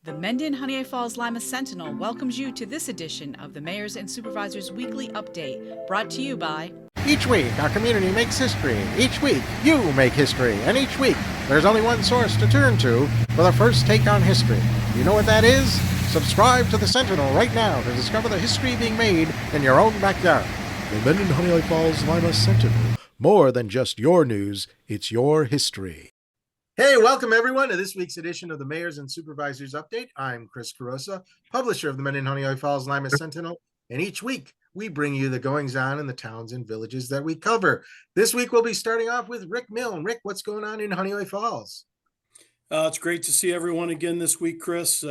The Mendon-Honeoye Falls-Lima Sentinel welcomes you to this edition of the Mayors and Supervisors Weekly Update, brought to you by... Each week, our community makes history. Each week, you make history. And each week, there's only one source to turn to for the first take on history. You know what that is? Subscribe to the Sentinel right now to discover the history being made in your own backyard. The Mendon-Honeoye Falls-Lima Sentinel. More than just your news, it's your history. Hey, welcome everyone to this week's edition of the Mayors and Supervisors Update. I'm Chris Carosa, publisher of the Mendon-Honeoye Falls-Lima Sentinel, and each week we bring you the goings-on in the towns and villages that we cover. This week we'll be starting off with Rick Milne. Rick, what's going on in Honeoye Falls? It's great to see everyone again this week, Chris.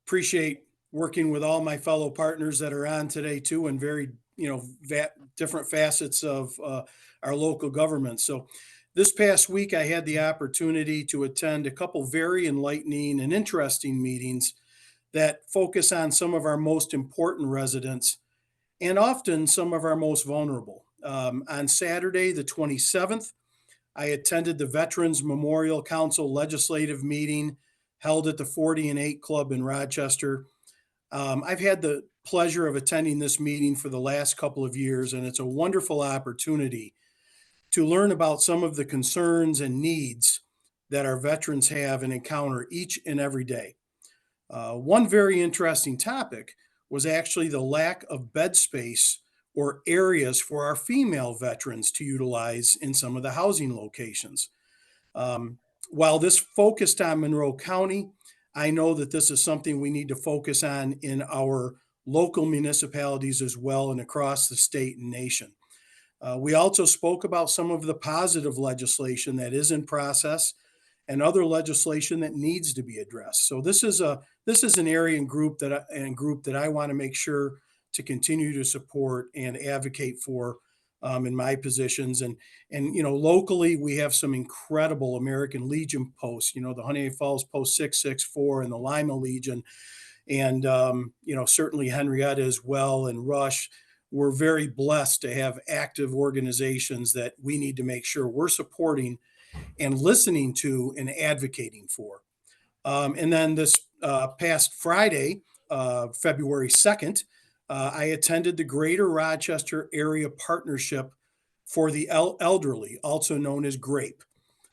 Appreciate working with all my fellow partners that are on today too, and very, different facets of our local government. So this past week, I had the opportunity to attend a couple very enlightening and interesting meetings that focus on some of our most important residents and often some of our most vulnerable. On Saturday, the 27th, I attended the Veterans Memorial Council legislative meeting held at the 40 and 8 Club in Rochester. I've had the pleasure of attending this meeting for the last couple of years, and it's a wonderful opportunity to learn about some of the concerns and needs that our veterans have and encounter each and every day. One very interesting topic was actually the lack of bed space or areas for our female veterans to utilize in some of the housing locations. While this focused on Monroe County, I know that this is something we need to focus on in our local municipalities as well and across the state and nation. We also spoke about some of the positive legislation that is in process and other legislation that needs to be addressed. So this is an area and group that I want to make sure to continue to support and advocate for in my positions. And locally we have some incredible American Legion posts. The Honeoye Falls Post 664 and the Lima Legion, and certainly Henrietta as well, and Rush. We're very blessed to have active organizations that we need to make sure we're supporting and listening to and advocating for. And then this past Friday, February 2nd, I attended the Greater Rochester Area Partnership for the Elderly, also known as GRAPE,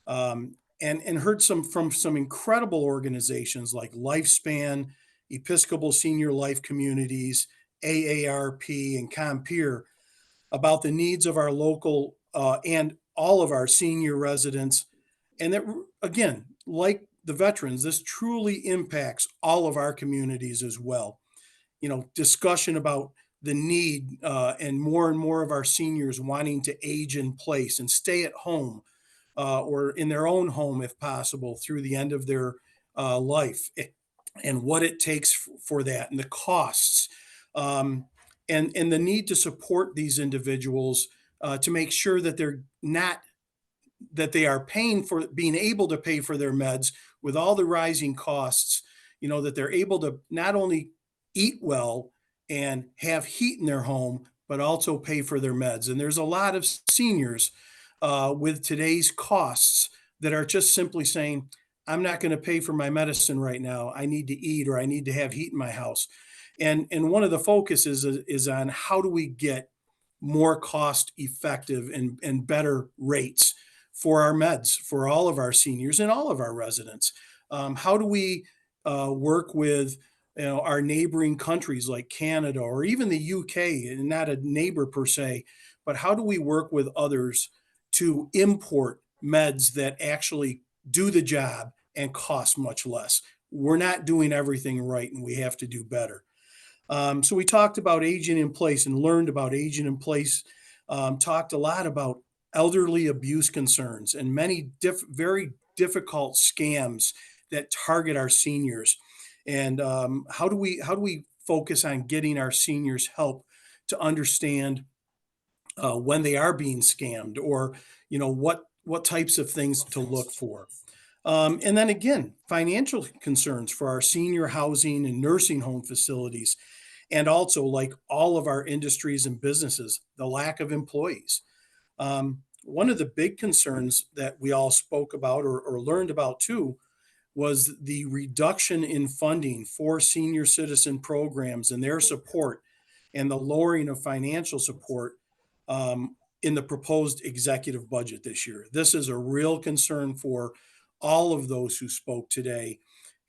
and heard from some incredible organizations like Lifespan, Episcopal Senior Life Communities, AARP, and Compeer about the needs of our local and all of our senior residents. And that, again, like the veterans, this truly impacts all of our communities as well. Discussion about the need and more of our seniors wanting to age in place and stay at home or in their own home if possible through the end of their life, and what it takes for that and the costs. And the need to support these individuals to make sure that they are being able to pay for their meds with all the rising costs, that they're able to not only eat well and have heat in their home, but also pay for their meds. And there's a lot of seniors with today's costs that are just simply saying, I'm not going to pay for my medicine right now. I need to eat, or I need to have heat in my house. And one of the focuses is on how do we get more cost effective and better rates for our meds, for all of our seniors and all of our residents. How do we work with our neighboring countries like Canada or even the UK, and not a neighbor per se, but how do we work with others to import meds that actually do the job and cost much less? We're not doing everything right, and we have to do better. So we talked about aging in place and learned about aging in place, talked a lot about elderly abuse concerns and many very difficult scams that target our seniors. And how do we focus on getting our seniors help to understand when they are being scammed, or what types of things to look for. And then again, financial concerns for our senior housing and nursing home facilities, and also, like all of our industries and businesses, the lack of employees. One of the big concerns that we all spoke about or learned about too was the reduction in funding for senior citizen programs and their support, and the lowering of financial support in the proposed executive budget this year. This is a real concern for all of those who spoke today.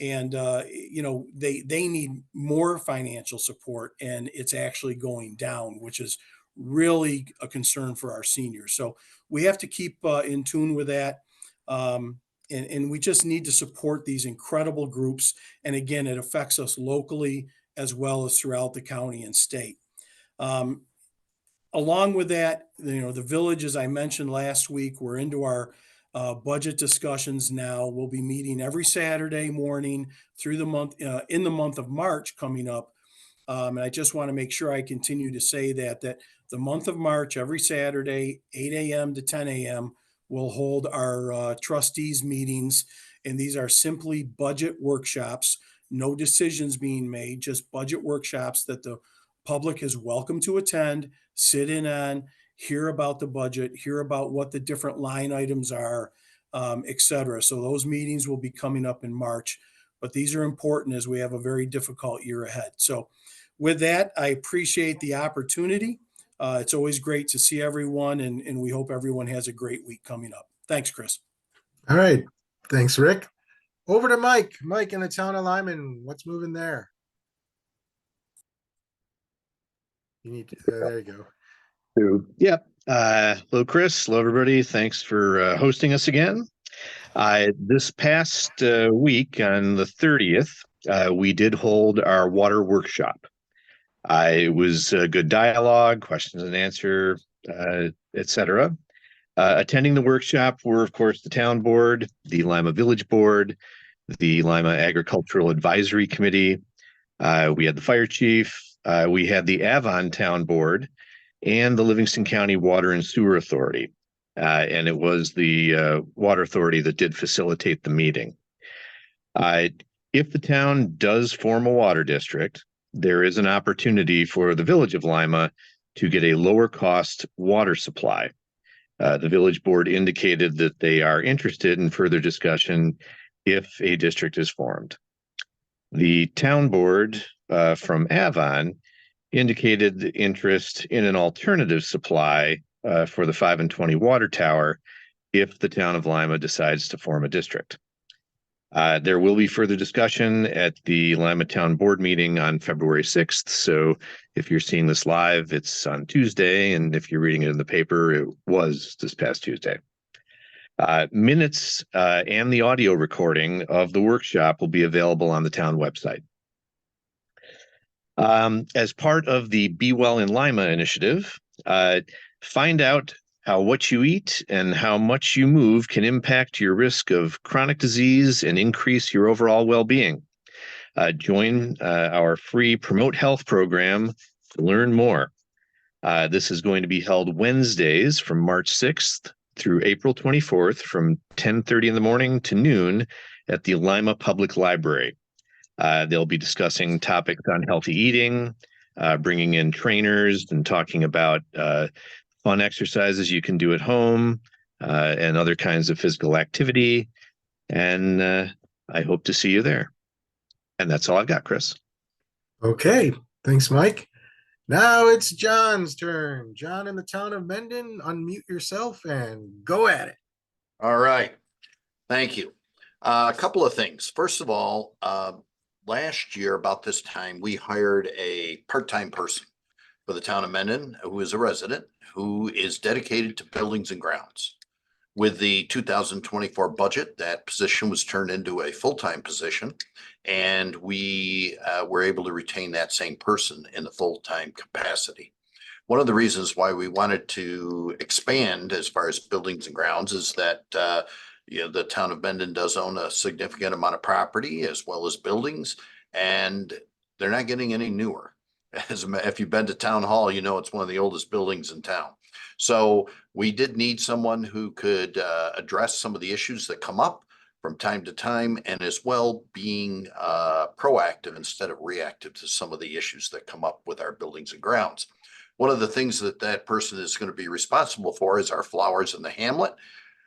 And they need more financial support, and it's actually going down, which is really a concern for our seniors. So we have to keep in tune with that. And we just need to support these incredible groups. And again, it affects us locally as well as throughout the county and state. Along with that, the village, as I mentioned last week, we're into our budget discussions now. We'll be meeting every Saturday morning through the month, in the month of March coming up. And I just want to make sure I continue to say that the month of March, every Saturday, 8 a.m. to 10 a.m., we'll hold our trustees meetings. And these are simply budget workshops, no decisions being made, just budget workshops that the public is welcome to attend, sit in on, hear about the budget, hear about what the different line items are, et cetera. So those meetings will be coming up in March, but these are important as we have a very difficult year ahead. So with that, I appreciate the opportunity. It's always great to see everyone, and we hope everyone has a great week coming up. Thanks, Chris. All right. Thanks, Rick. Over to Mike. Mike in the town of Lyman. What's moving there? You need to, there you go. Yep. Hello, Chris. Hello, everybody. Thanks for hosting us again. This past week on the 30th, we did hold our water workshop. It was a good dialogue, questions and answer, etc. Attending the workshop were, of course, the town board, the Lima Village Board, the Lima Agricultural Advisory Committee. We had the fire chief. We had the Avon Town Board and the Livingston County Water and Sewer Authority. And it was the Water Authority that did facilitate the meeting. If the town does form a water district, there is an opportunity for the village of Lima to get a lower cost water supply. The village board indicated that they are interested in further discussion if a district is formed. The town board from Avon indicated interest in an alternative supply for the 5 and 20 water tower if the town of Lima decides to form a district. There will be further discussion at the Lima Town Board meeting on February 6th. So if you're seeing this live, it's on Tuesday. And if you're reading it in the paper, it was this past Tuesday. Minutes and the audio recording of the workshop will be available on the town website. As part of the Be Well in Lima initiative, find out how what you eat and how much you move can impact your risk of chronic disease and increase your overall well-being. Join our free Promote Health program to learn more. This is going to be held Wednesdays from March 6th through April 24th from 10:30 in the morning to noon at the Lima Public Library. They'll be discussing topics on healthy eating, bringing in trainers and talking about fun exercises you can do at home and other kinds of physical activity. And I hope to see you there. And that's all I've got, Chris. Okay. Thanks, Mike. Now it's John's turn. John in the town of Mendon, unmute yourself and go at it. All right. Thank you. A couple of things. First of all, last year about this time, we hired a part-time person for the town of Mendon, who is a resident, who is dedicated to buildings and grounds. With the 2024 budget, that position was turned into a full-time position, and we were able to retain that same person in the full-time capacity. One of the reasons why we wanted to expand as far as buildings and grounds is that the town of Mendon does own a significant amount of property as well as buildings, and they're not getting any newer. If you've been to town hall, you know it's one of the oldest buildings in town. So we did need someone who could address some of the issues that come up from time to time, and as well being proactive instead of reactive to some of the issues that come up with our buildings and grounds. One of the things that that person is going to be responsible for is our flowers in the hamlet.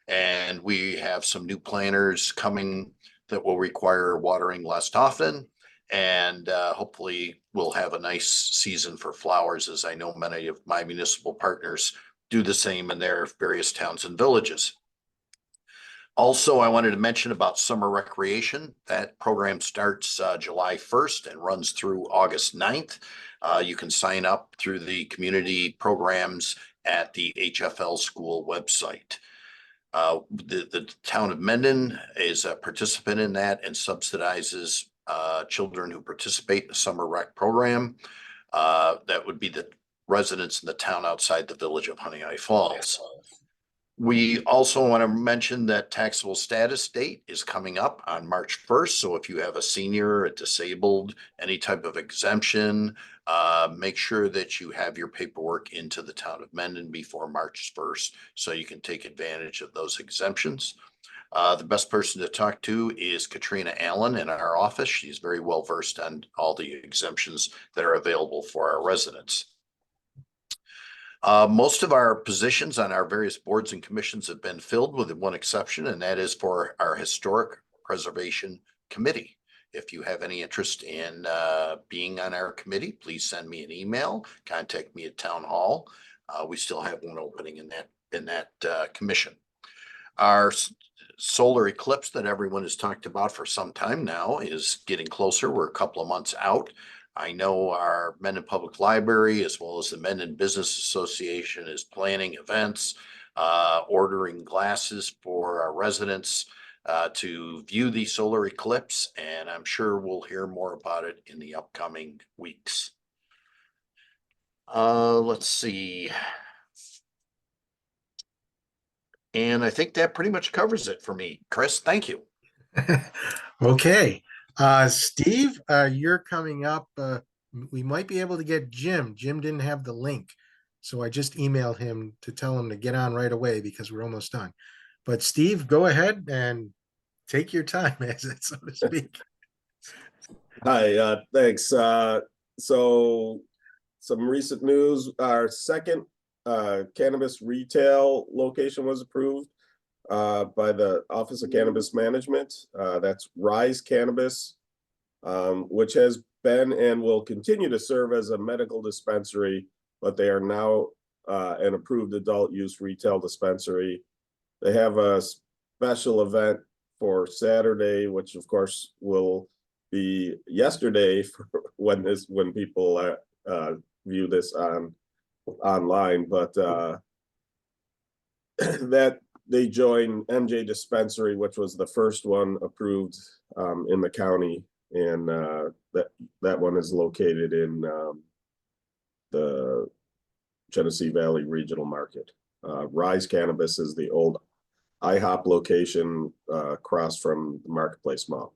And we have some new planters coming that will require watering less often. And hopefully we'll have a nice season for flowers, as I know many of my municipal partners do the same in their various towns and villages. Also, I wanted to mention about summer recreation. That program starts July 1st and runs through August 9th. You can sign up through the community programs at the HFL school website. The town of Mendon is a participant in that and subsidizes children who participate in the summer rec program. That would be the residents in the town outside the village of Honeoye Falls. We also want to mention that taxable status date is coming up on March 1st. So if you have a senior, a disabled, any type of exemption, make sure that you have your paperwork into the town of Mendon before March 1st so you can take advantage of those exemptions. The best person to talk to is Katrina Allen in our office. She's very well versed on all the exemptions that are available for our residents. Most of our positions on our various boards and commissions have been filled with one exception, and that is for our Historic Preservation Committee. If you have any interest in being on our committee, please send me an email, contact me at Town Hall. We still have one opening in that commission. Our solar eclipse that everyone has talked about for some time now is getting closer. We're a couple of months out. I know our Mendon Public Library, as well as the Mendon Business Association, is planning events, ordering glasses for our residents to view the solar eclipse, and I'm sure we'll hear more about it in the upcoming weeks. Let's see. And I think that pretty much covers it for me. Chris, thank you. Okay. Steve, you're coming up. We might be able to get Jim. Jim didn't have the link, so I just emailed him to tell him to get on right away because we're almost done. But Steve, go ahead and take your time, so to speak. Hi, thanks. So some recent news, our second cannabis retail location was approved by the Office of Cannabis Management. That's Rise Cannabis, which has been and will continue to serve as a medical dispensary, but they are now an approved adult use retail dispensary. They have a special event for Saturday, which of course will be yesterday for when people view this online, but that they joined MJ Dispensary, which was the first one approved in the county, and that one is located in the Genesee Valley Regional Market. Rise Cannabis is the old IHOP location across from the Marketplace Mall.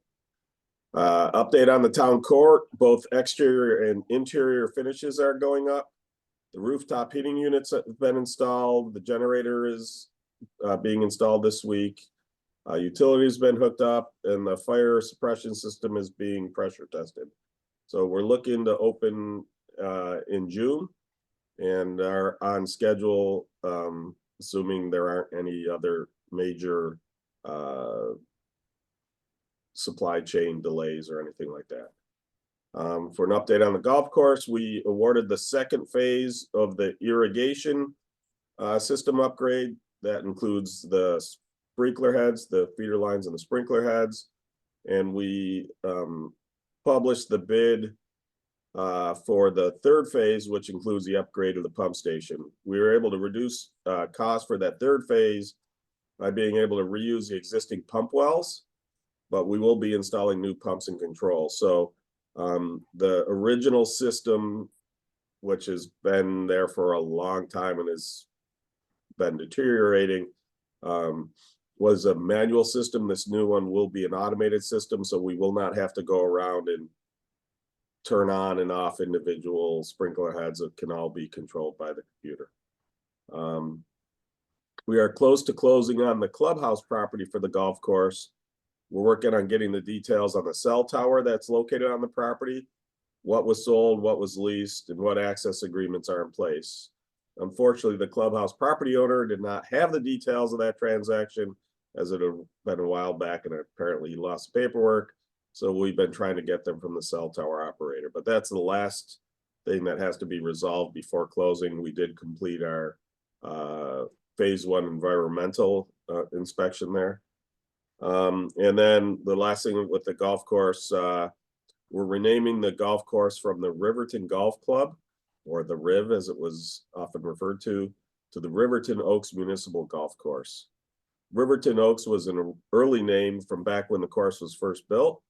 Update on the town court, both exterior and interior finishes are going up. The rooftop heating units have been installed. The generator is being installed this week. Utility has been hooked up, and the fire suppression system is being pressure tested. So we're looking to open in June and are on schedule, assuming there aren't any other major supply chain delays or anything like that. For an update on the golf course, we awarded the second phase of the irrigation system upgrade. That includes the sprinkler heads, the feeder lines, and the sprinkler heads. And we published the bid for the third phase, which includes the upgrade of the pump station. We were able to reduce costs for that third phase by being able to reuse the existing pump wells, but we will be installing new pumps and controls. So the original system, which has been there for a long time and has been deteriorating, was a manual system. This new one will be an automated system, so we will not have to go around and turn on and off individual sprinkler heads. That can all be controlled by the computer. We are close to closing on the clubhouse property for the golf course. We're working on getting the details on the cell tower that's located on the property, what was sold, what was leased, and what access agreements are in place. Unfortunately, the clubhouse property owner did not have the details of that transaction, as it had been a while back and apparently he lost paperwork. So we've been trying to get them from the cell tower operator, but that's the last thing that has to be resolved before closing. We did complete our phase 1 environmental inspection there. And then the last thing with the golf course, we're renaming the golf course from the Riverton Golf Club, or the RIV as it was often referred to the Riverton Oaks Municipal Golf Course. Riverton Oaks was an early name from back when the course was first built.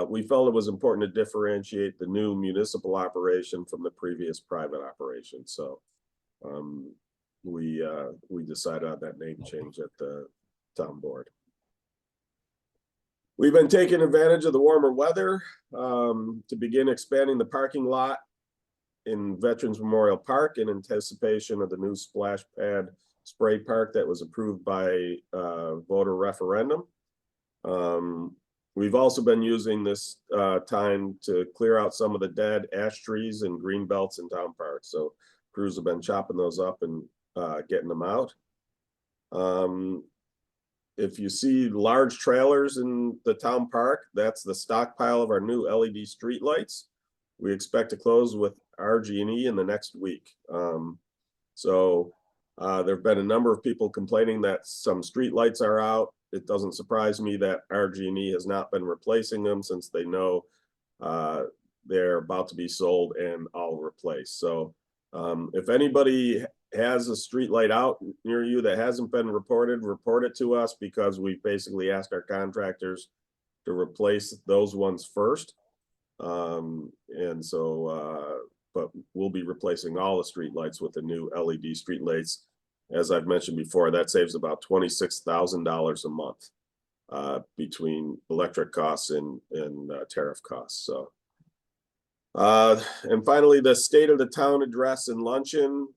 We felt it was important to differentiate the new municipal operation from the previous private operation. So we decided on that name change at the town board. We've been taking advantage of the warmer weather to begin expanding the parking lot in Veterans Memorial Park in anticipation of the new splash pad spray park that was approved by voter referendum. We've also been using this time to clear out some of the dead ash trees and green belts in town parks. So crews have been chopping those up and getting them out. If you see large trailers in the town park, that's the stockpile of our new LED street lights. We expect to close with RG&E in the next week. So there have been a number of people complaining that some street lights are out. It doesn't surprise me that RG&E has not been replacing them since they know they're about to be sold and all replaced. So if anybody has a street light out near you that hasn't been reported, report it to us, because we basically asked our contractors to replace those ones first. And so, but we'll be replacing all the street lights with the new LED street lights. As I've mentioned before, that saves about $26,000 a month between electric costs and tariff costs. So, and finally, the State of the Town address and luncheon,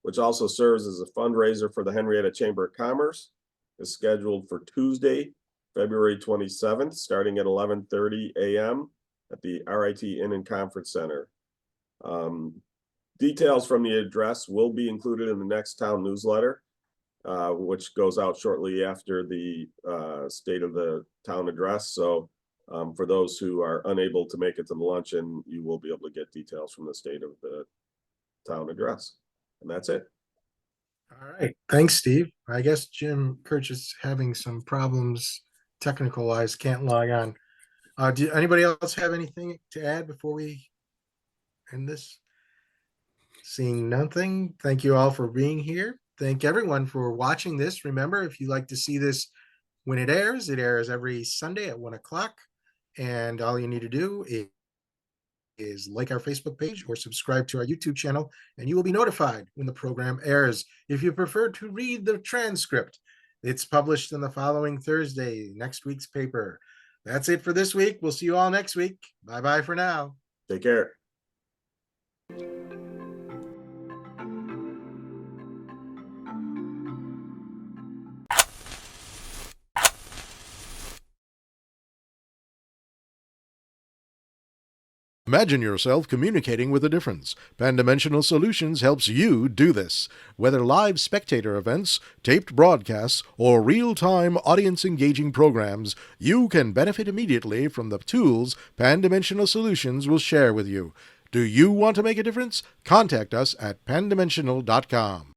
which also serves as a fundraiser for the Henrietta Chamber of Commerce, is scheduled for Tuesday, February 27th, starting at 11:30 a.m. at the RIT Inn and Conference Center. Details from the address will be included in the next town newsletter, which goes out shortly after the State of the Town address. So for those who are unable to make it to the luncheon, you will be able to get details from the State of the Town address. And that's it. All right. Thanks, Steve. I guess Jim Kirch is having some problems technical wise, can't log on. Do anybody else have anything to add before we end this? Seeing nothing. Thank you all for being here. Thank everyone for watching this. Remember, if you like to see this when it airs every Sunday at 1 o'clock. And all you need to do is like our Facebook page or subscribe to our YouTube channel, and you will be notified when the program airs. If you prefer to read the transcript, it's published on the following Thursday, next week's paper. That's it for this week. We'll see you all next week. Bye-bye for now. Take care. Imagine yourself communicating with a difference. Pan-Dimensional Solutions helps you do this. Whether live spectator events, taped broadcasts, or real-time audience-engaging programs, you can benefit immediately from the tools Pan-Dimensional Solutions will share with you. Do you want to make a difference? Contact us at pandimensional.com.